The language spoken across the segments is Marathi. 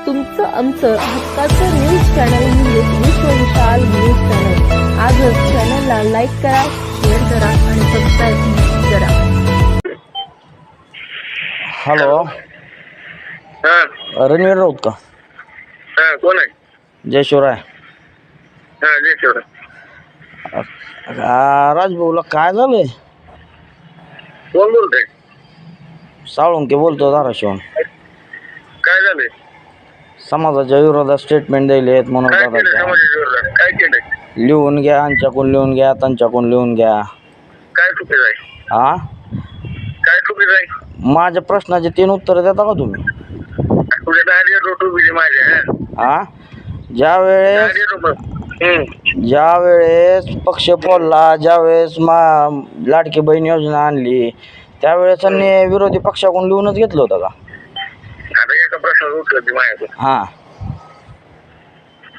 तुमचं आमचं हक्काचं न्यूज चॅनल म्हणजेच विश्वविशाल न्यूज चॅनल. आजच चॅनलला लाईक करा, शेअर करा आणि सबस्क्राईब करा. हॅलो, हा रणवीर राऊत का? हा कोण आहे? जय शिवराय. हा जय शिवराय. राजभाऊला काय झालंय? कोण बोलतोय? साळुंके बोलतो धाराशिवून. काय झालंय? समाजाच्या विरोधात स्टेटमेंट दिले आहेत म्हणून काय केलं दादा समाजाच्या विरोधात? काय केलंय? लिहून घ्या, यांच्याकडून लिहून घ्या, त्यांच्याकडून लिहून घ्या. काय चुकीचं आहे? हा, काय चुकीचं आहे? माझ्या प्रश्नाचे 3 उत्तर देता का तुम्ही? तुझ्या दारी रोट उभी माझ्या. हा, ज्या वेळेस पक्ष फोडला, ज्यावेळेस लाडकी बहीण योजना आणली, त्यावेळेस त्यांनी विरोधी पक्षाकडून लिहूनच घेतलं होतं का? आता एका प्रश्नाचं उत्तर दे माझ्याकडे. हा,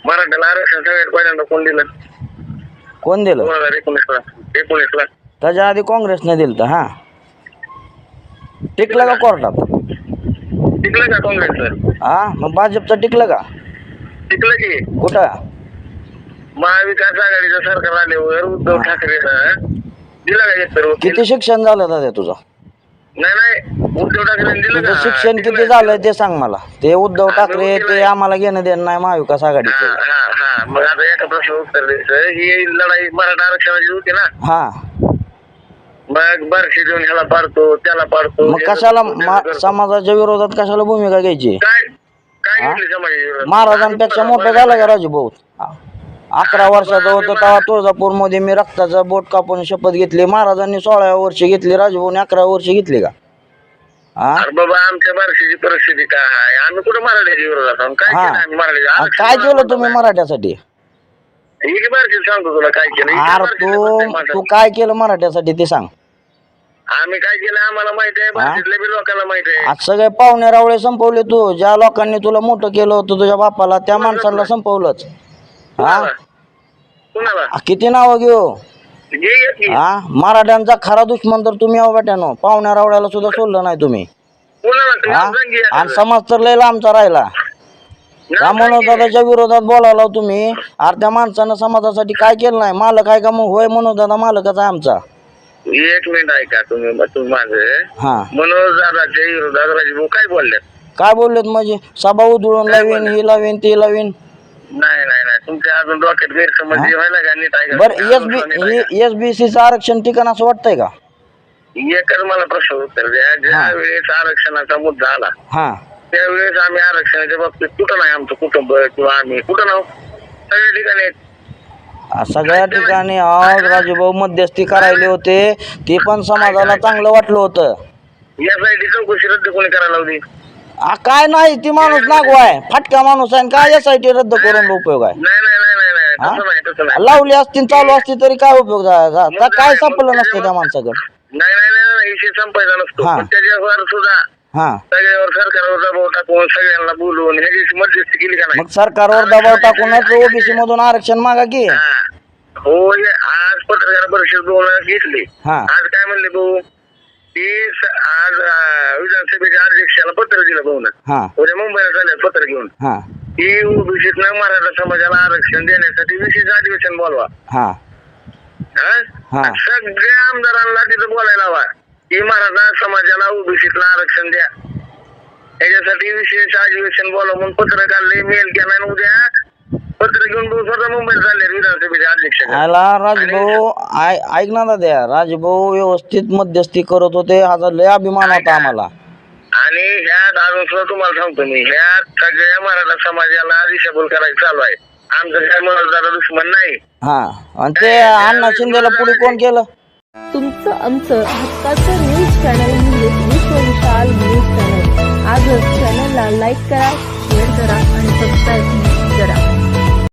मराठ्याला आरक्षण सगळ्यात पहिल्यांदा कोण दिलं? कोण दिलं? 2019ला. त्याच्या आधी काँग्रेसने दिलं. हा, टिकलं का कोर्टात? टिकलं का काँग्रेसचं? हा, मग भाजपचं टिकलं का? टिकलं की. कुठं? महाविकास आघाडीचं सरकार आल्यावर उद्धव ठाकरेनं दिला का एक तर किती शिक्षण झालं दादा तुझं? नाही उद्धव ठाकरेंनी दिलं तुझं का? शिक्षण किती झालंय ते सांग मला. ते उद्धव ठाकरे ते आम्हाला घेणं देणं नाही महाविकास आघाडीचं. हा मग आता एका प्रश्न उत्तर द्यायचं. ही लढाई मराठा आरक्षणाची होती ना. हा, मग बारशी देऊन ह्याला पाडतो त्याला पाडतो. मग कशाला समाजाच्या विरोधात कशाला भूमिका घ्यायची? काय घेतली समाजाच्या विरोधात? महाराजांपेक्षा मोठं झालं का राजू भाऊ? 11 वर्षाचा होतो तेव्हा तुळजापूर मध्ये मी रक्ताचा बोट कापून शपथ घेतली. महाराजांनी 16व्या वर्षी घेतली, राजूभाऊने 11व्या वर्षी घेतली का? हा, अरे बाबा आमच्या बारशीची परिस्थिती काय आहे? आम्ही कुठं मराठ्याच्या विरोधात आहोत? काय केलं आम्ही मराठ्याच्या? काय केलं तुम्ही मराठ्यासाठी? ही की बारशी सांगतो तुला काय केलं. अरे तू काय केलं मराठ्यासाठी ते सांग. आम्ही काय केलं आम्हाला माहिती आहे, बारशीतल्या बी लोकांना माहिती आहे. आज सगळे पाहुणे रावळे संपवले तू. ज्या लोकांनी तुला मोठं केलं होतं तुझ्या बापाला, त्या माणसाला संपवलंच. हा, कुणाला? किती नावं घेऊ? घे की. हा, मराठ्यांचा खरा दुश्मन तर तुम्ही आहो बेट्यानो. पाहुण्या रावळ्याला सुद्धा सोडलं नाही तुम्ही. कुणाला? हा, सांग की आणि एखादं. समाज तर लय लांबचा राहिला. त्या नाव सांग की. मनोजदादाच्या विरोधात बोलायला तुम्ही. अरे त्या माणसानं समाजासाठी काय केलं नाही? मालक आहे का मग? होय, मनोजदादा मालकच आहे आमचा. एक मिनिट ऐका तुम्ही माझं. हा, मनोज दादाच्या विरोधात राजभाऊ काय बोलले? काय बोललेत म्हणजे? सभा उधळून लावीन, ही लावीन, ती लावीन. नाही तुमच्या अजून डोक्यात गैरसमज व्हायला का? नीट ऐका. बरं, एसबीसीचं आरक्षण ठिकाण असं वाटतंय का? एकच मला प्रश्न उत्तर द्या. ज्या वेळेस आरक्षणाचा मुद्दा आला हा, त्यावेळेस आम्ही आरक्षणाच्या बाबतीत कुठं नाही आमचं कुटुंब किंवा आम्ही कुठं नाव सगळ्या ठिकाणी आहेत. सगळ्या ठिकाणी आज राजूभाऊ मध्यस्थी करायले होते. ते पण समाजाला चांगलं वाटलं होतं. यासाठी चौकशी रद्द कोणी करायला लावली? काय नाही, ती माणूस नागवाय फाटका माणूस आहे. काय यासाठी रद्द करून उपयोग आहे? नाही तसं नाही. लावली असती चालू असती तरी काय उपयोग झाला? काय सापडलं नसतं त्या माणसाकडे. नाही विषय संपायचा नसतो. पण त्याच्यावर सुद्धा हा, सगळ्यावर सरकारवर दबाव टाकून सगळ्यांना बोलवून ह्याची मध्यस्थी केली का नाही? मग सरकारवर दबाव टाकूनच ओबीसी मधून आरक्षण मागा की. हो, आज पत्रकार परिषद बोलून घेतली. हा, आज काय म्हणले भाऊ? आज विधानसभेच्या अध्यक्षाला पत्र दिलं भाऊ ना. हा, उद्या मुंबईला चालले पत्र घेऊन. हा, की ओबीसीत मराठा समाजाला आरक्षण देण्यासाठी विशेष अधिवेशन बोलवा. हा, हा. सगळ्या आमदारांना तिथं बोलायला हवा की मराठा समाजाला ओबीसीतला आरक्षण द्या. याच्यासाठी विशेष अधिवेशन बोलवा म्हणून पत्र काढले, मेल केला आणि उद्या पत्र घेऊन भाऊ स्वतः मुंबईत चालले विधानसभेच्या अध्यक्ष. राजभाऊ ऐक ना दादा, राजभाऊ व्यवस्थित मध्यस्थी करत होते. हा लय अभिमान होता आम्हाला. आणि ह्यात अजून सुद्धा तुम्हाला सांगतो मी, ह्यात सगळ्या मराठा समाजाला दिशाभूल करायचं चालू आहे. आमचं काय मनोजदादा दुश्मन नाही. हा, आणि ते अण्णा शिंदेला पुढे कोण केलं? तुमचं आमचं हक्काचं न्यूज चॅनल म्हणजेच विश्वविशाल न्यूज चॅनल. आजच चॅनलला लाईक करा, शेअर करा आणि सबस्क्राईब करा.